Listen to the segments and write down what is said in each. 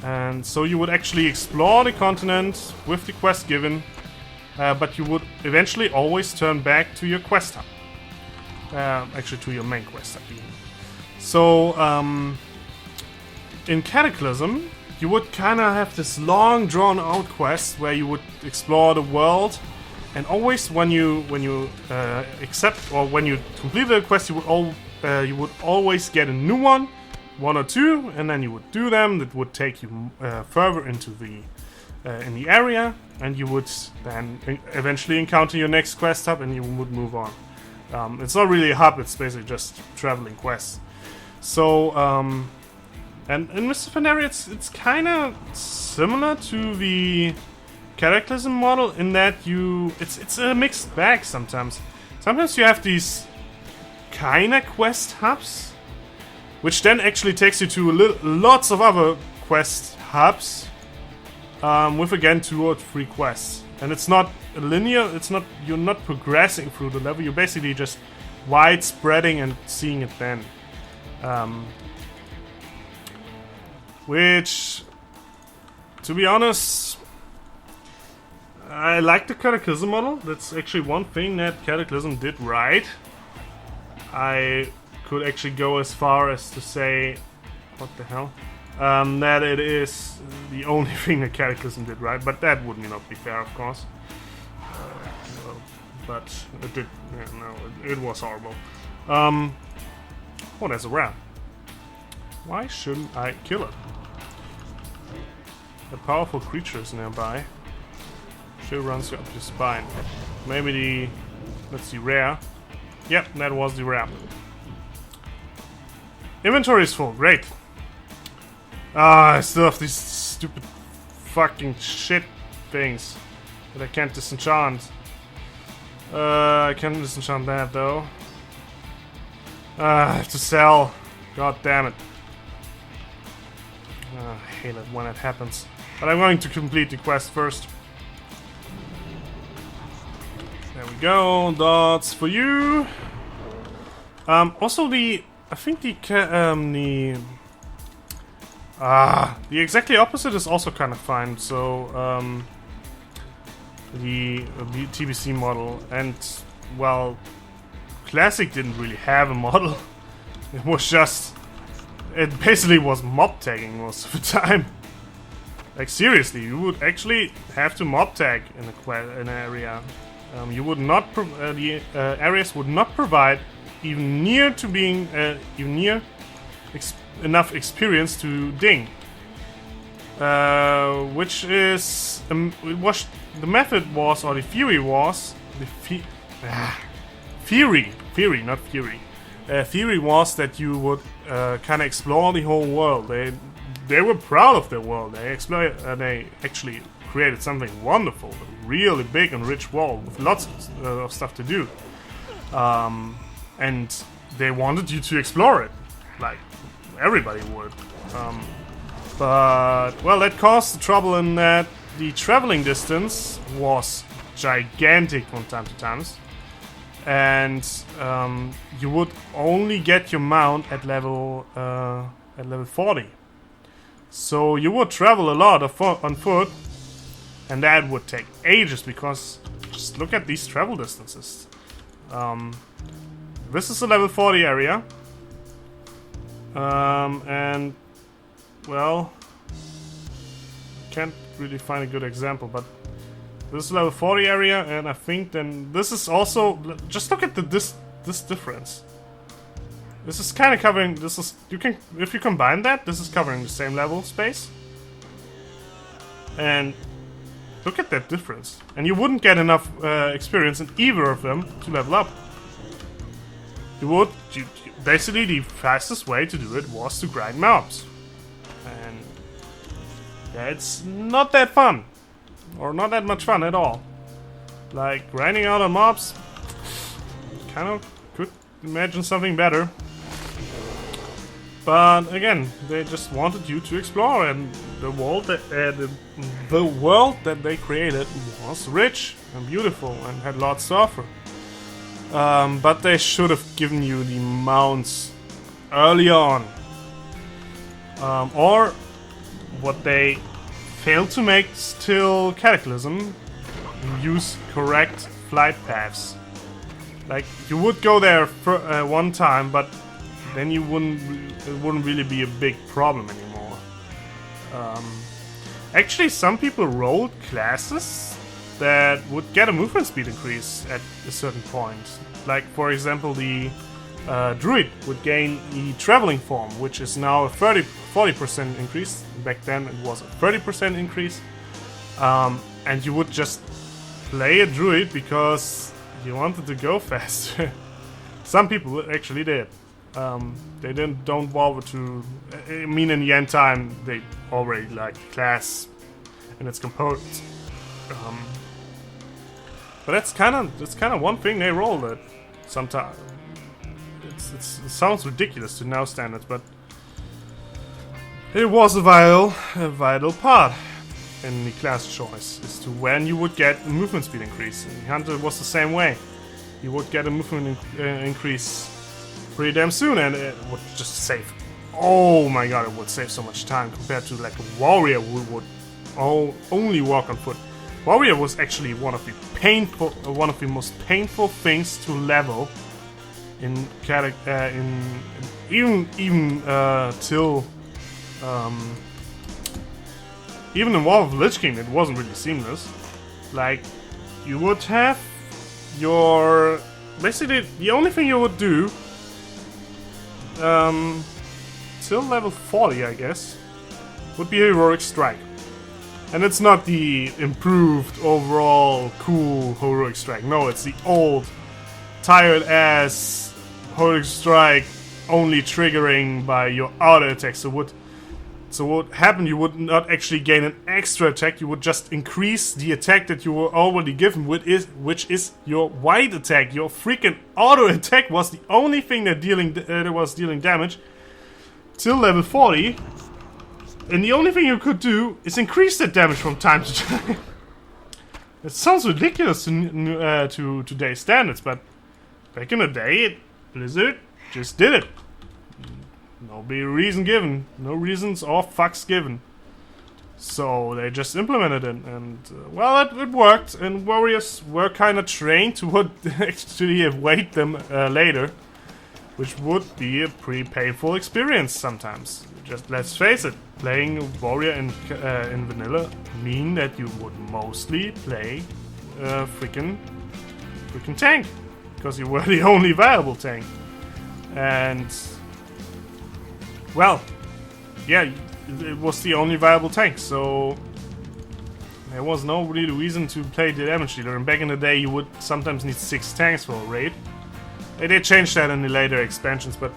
And so you would actually explore the continent with the quest given, but you would eventually always turn back to your quest hub. Actually, to your main quest hub even. So, in Cataclysm, you would kind of have this long drawn-out quest where you would explore the world, and always when you accept or when you complete the quest, you would always get a new one or two, and then you would do them. That would take you further into the in the area, and you would then eventually encounter your next quest hub, and you would move on. It's not really a hub; it's basically just traveling quests. So, and in Mr. Pandaria, it's kind of similar to the Cataclysm model in that it's a mixed bag sometimes. Sometimes you have these kind of quest hubs, which then actually takes you to lots of other quest hubs, with again 2 or 3 quests. And it's not linear. You're not progressing through the level. You're basically just widespreading and seeing it then. Which, to be honest, I like the Cataclysm model. That's actually one thing that Cataclysm did right. I could actually go as far as to say, what the hell, that it is the only thing that Cataclysm did right, but that would not be fair, of course. But it did, yeah, no, it was horrible. Oh, there's a rat. Why shouldn't I kill it? A powerful creature is nearby. She runs you up your spine. Maybe the... let's see, rare. Yep, that was the rare. Inventory is full, great. I still have these stupid fucking shit things that I can't disenchant. I can't disenchant that though. I have to sell. God damn it. I hate it when it happens. But I'm going to complete the quest first. There we go. Dots for you. Also the exactly opposite is also kind of fine. So the TBC model, and well, Classic didn't really have a model. It was just, it basically was mob tagging most of the time. Like seriously, you would actually have to mob tag in an area. You would not the areas would not provide even near to being enough experience to ding. Which is it was the method was, or the theory was theory, not fury. Theory was that you would kind of explore the whole world. They were proud of their world. They actually created something wonderful, a really big and rich world with lots of stuff to do. And they wanted you to explore it, like everybody would. But well, that caused the trouble in that the traveling distance was gigantic from time to time. And you would only get your mount at level 40. So you would travel a lot on foot, and that would take ages because just look at these travel distances. This is a level 40 area, and well, can't really find a good example, but this is level 40 area, and I think then this is also, just look at this difference. This is kind of covering, this is, you can, if you combine that, this is covering the same level space. And look at that difference. And you wouldn't get enough experience in either of them to level up. Basically the fastest way to do it was to grind mobs. And yeah, it's not that fun. Or not that much fun at all. Like, grinding out on mobs, kind of could imagine something better. But again, they just wanted you to explore, and the world that they created was rich and beautiful and had lots to offer. But they should have given you the mounts early on, or what they failed to make till Cataclysm, use correct flight paths. Like, you would go there for, one time, but then it wouldn't really be a big problem anymore. Actually, some people rolled classes that would get a movement speed increase at a certain point. Like, for example, the Druid would gain the Traveling Form, which is now a 40% increase. Back then it was a 30% increase. And you would just play a Druid because you wanted to go faster. Some people actually did. They don't bother to... I mean, in the end time, they already like class and its components. But that's kind of one thing they roll that sometimes. It sounds ridiculous to now standards, but it was a vital part in the class choice as to when you would get a movement speed increase. And Hunter was the same way. You would get a movement increase pretty damn soon, and it would just save. Oh my god, it would save so much time compared to like a warrior who would only walk on foot. Warrior was actually one of the most painful things to level in even in War of the Lich King, it wasn't really seamless. Like, you would have your... Basically, the only thing you would do till level 40, I guess, would be Heroic Strike. And it's not the improved, overall, cool Heroic Strike. No, it's the old, tired-ass Heroic Strike only triggering by your auto attack. So what happened, you would not actually gain an extra attack, you would just increase the attack that you were already given, which is your wide attack. Your freaking auto attack was the only thing that was dealing damage till level 40. And the only thing you could do is increase that damage from time to time. It sounds ridiculous to today's standards, but back in the day, Blizzard just did it. No big reason given. No reasons or fucks given. So they just implemented it, and well, it worked, and warriors were kind of trained to what actually await them later, which would be a pretty painful experience sometimes. Just let's face it, playing a warrior in vanilla mean that you would mostly play freaking tank, because you were the only viable tank. And well, yeah, it was the only viable tank, so there was no really reason to play the damage dealer. And back in the day, you would sometimes need 6 tanks for a raid. They did change that in the later expansions, but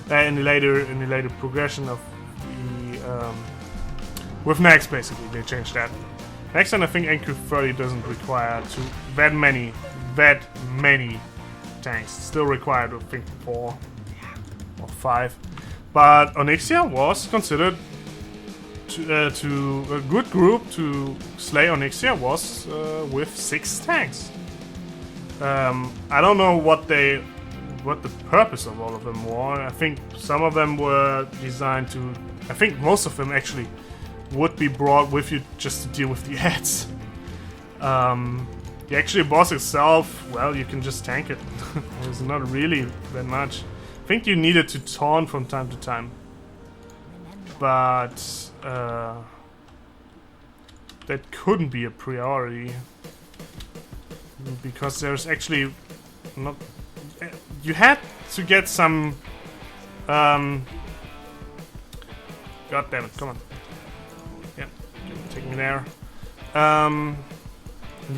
in the later progression of the with next, basically they changed that. Next, and I think NQ30 doesn't require that many tanks. Still required, I think, 4 or 5. But Onyxia was considered to a good group to slay Onyxia was with 6 tanks. I don't know what the purpose of all of them were. I think some of them were designed to... I think most of them actually would be brought with you just to deal with the ads. The actual boss itself, well, you can just tank it. It's not really that much. I think you needed to taunt from time to time. But that couldn't be a priority. Because there's actually not... You had to get some... God damn it, come on. Yeah, take me there.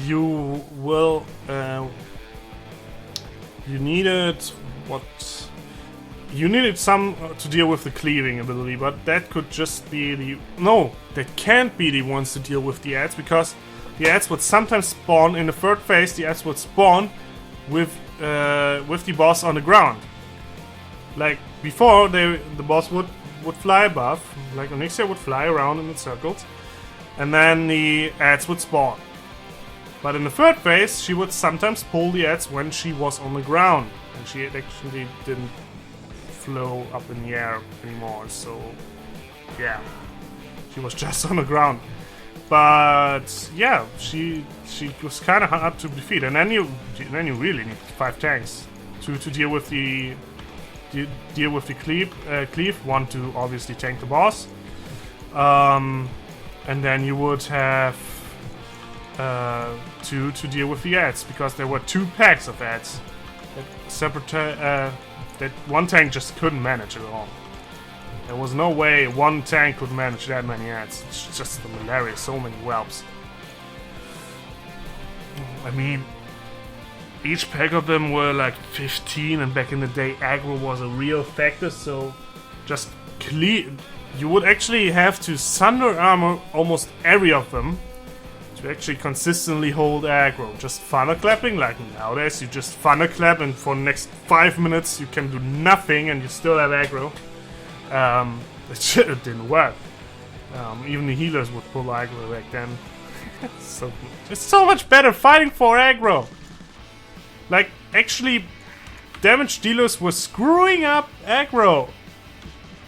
You will... you needed... What... You needed some to deal with the cleaving ability, but that could just be the... No, that can't be the ones to deal with the ads, because the ads would sometimes spawn in the third phase. The ads would spawn with the boss on the ground. Like before, the boss would fly above, like Onyxia would fly around in the circles, and then the ads would spawn. But in the third phase, she would sometimes pull the ads when she was on the ground, and she actually didn't flow up in the air anymore. So yeah, He was just on the ground. But yeah, she was kind of hard to defeat, and then you really need 5 tanks to deal with the cleave. One to obviously tank the boss, and then you would have 2 to deal with the ads, because there were 2 packs of ads that one tank just couldn't manage at all. There was no way one tank could manage that many ads. It's just hilarious, so many whelps. I mean, each pack of them were like 15, and back in the day aggro was a real factor, so just clear. You would actually have to thunder armor almost every of them to actually consistently hold aggro. Just thunderclapping, like nowadays you just thunderclap and for the next 5 minutes you can do nothing and you still have aggro. It didn't work. Even the healers would pull aggro back then. So it's so much better fighting for aggro. Like, actually, damage dealers were screwing up aggro.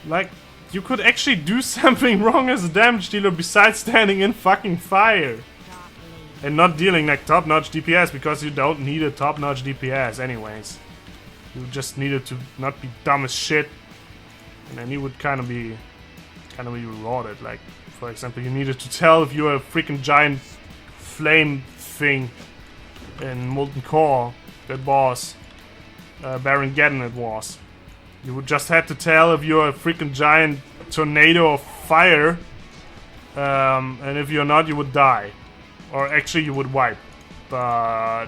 Like, you could actually do something wrong as a damage dealer besides standing in fucking fire. And not dealing like top-notch DPS, because you don't need a top-notch DPS anyways. You just needed to not be dumb as shit. And then you would kind of be rewarded. Like, for example, you needed to tell if you're a freaking giant flame thing in Molten Core, that boss, Baron Geddon it was. You would just have to tell if you're a freaking giant tornado of fire, and if you're not, you would die. Or actually, you would wipe. But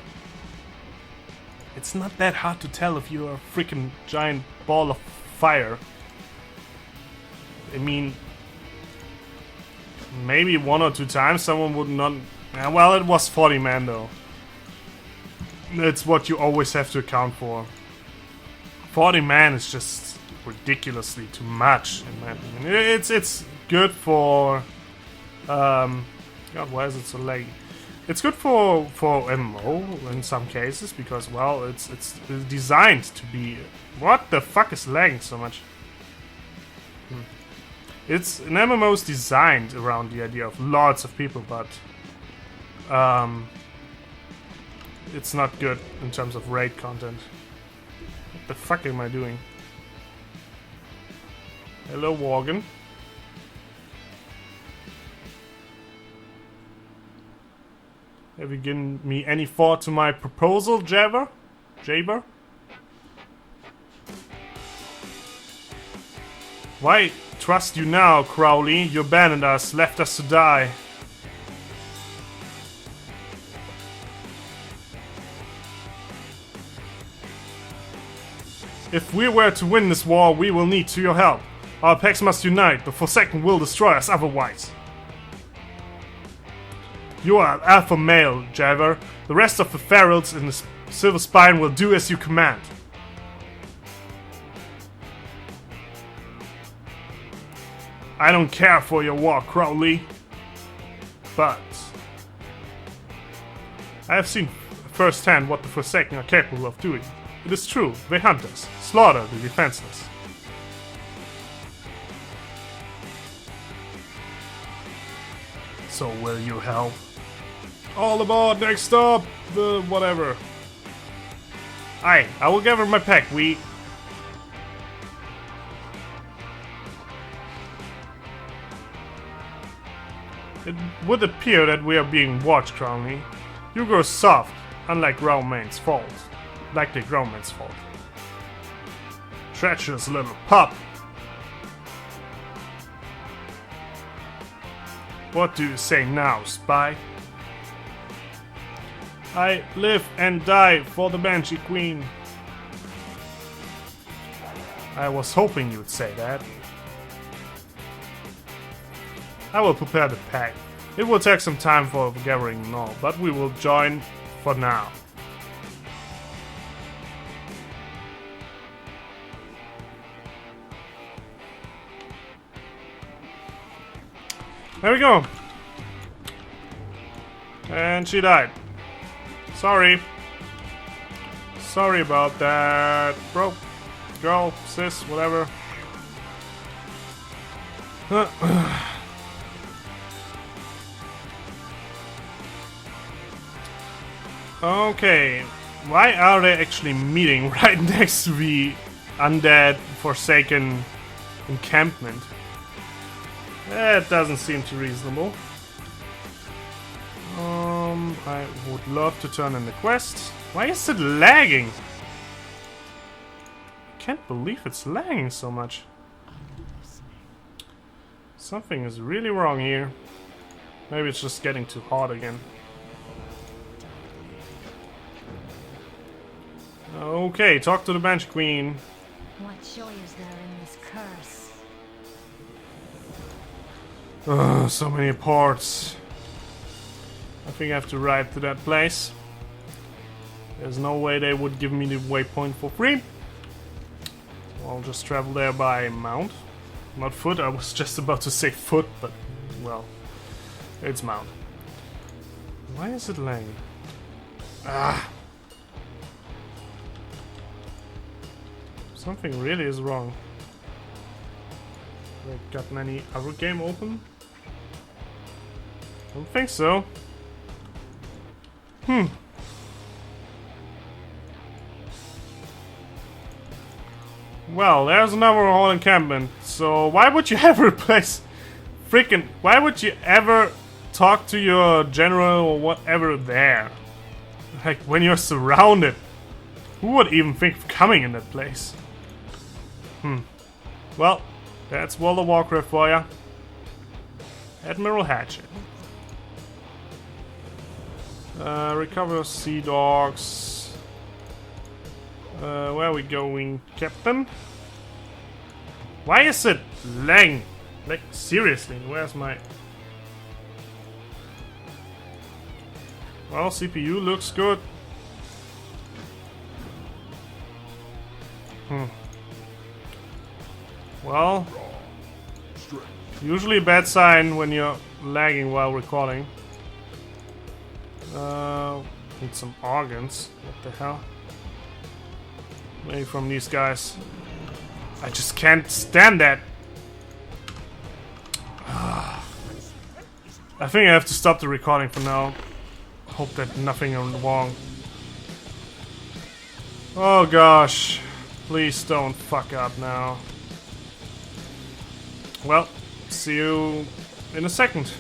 it's not that hard to tell if you're a freaking giant ball of fire. I mean, maybe 1 or 2 times someone would not... well, it was 40 man though. That's what you always have to account for. 40 man is just ridiculously too much, in my opinion. It's good for... God, why is it so laggy? It's good for MMO in some cases, because, well, it's designed to be... What the fuck is lagging so much? It's an MMO is designed around the idea of lots of people, but it's not good in terms of raid content. What the fuck am I doing? Hello, Worgen. Have you given me any thought to my proposal, Jaber? Why trust you now, Crowley? You abandoned us, left us to die. If we were to win this war, we will need your help. Our packs must unite. The Forsaken will destroy us otherwise. You are an alpha male, Javer. The rest of the ferals in the Silver Spine will do as you command. I don't care for your war, Crowley. But I have seen firsthand what the Forsaken are capable of doing. It is true, they hunt us, slaughter the defenseless. So will you help? All aboard, next stop, the whatever. Aye, I will give her my pack, It would appear that we are being watched, Crowley. You grow soft, unlike Growman's fault. Like the Growman's fault. Treacherous little pup. What do you say now, spy? I live and die for the Banshee Queen. I was hoping you'd say that. I will prepare the pack. It will take some time for the gathering and all, but we will join for now. There we go. And she died. Sorry. Sorry about that. Bro. Girl. Sis. Whatever. Okay, why are they actually meeting right next to the undead forsaken encampment? That doesn't seem too reasonable. I would love to turn in the quest. Why is it lagging? I can't believe it's lagging so much. Something is really wrong here. Maybe it's just getting too hot again. Okay, talk to the Banshee Queen. What joy is there in this curse? Ugh, so many ports. I think I have to ride to that place. There's no way they would give me the waypoint for free. So I'll just travel there by mount. Not foot, I was just about to say foot, but well, it's mount. Why is it lagging? Ah! Something really is wrong. Have I gotten any other game open? Don't think so. Well, there's another whole encampment. So why would you ever replace freaking? Why would you ever talk to your general or whatever there? Like when you're surrounded, who would even think of coming in that place? Well, that's World of Warcraft for ya. Admiral Hatchet. Recover Sea Dogs. Where are we going, Captain? Why is it lagging? Like, seriously, where's my... Well, CPU looks good. Well, usually a bad sign when you're lagging while recording. Need some organs. What the hell? Maybe from these guys. I just can't stand that. I think I have to stop the recording for now. Hope that nothing is wrong. Oh gosh. Please don't fuck up now. Well, see you in a second.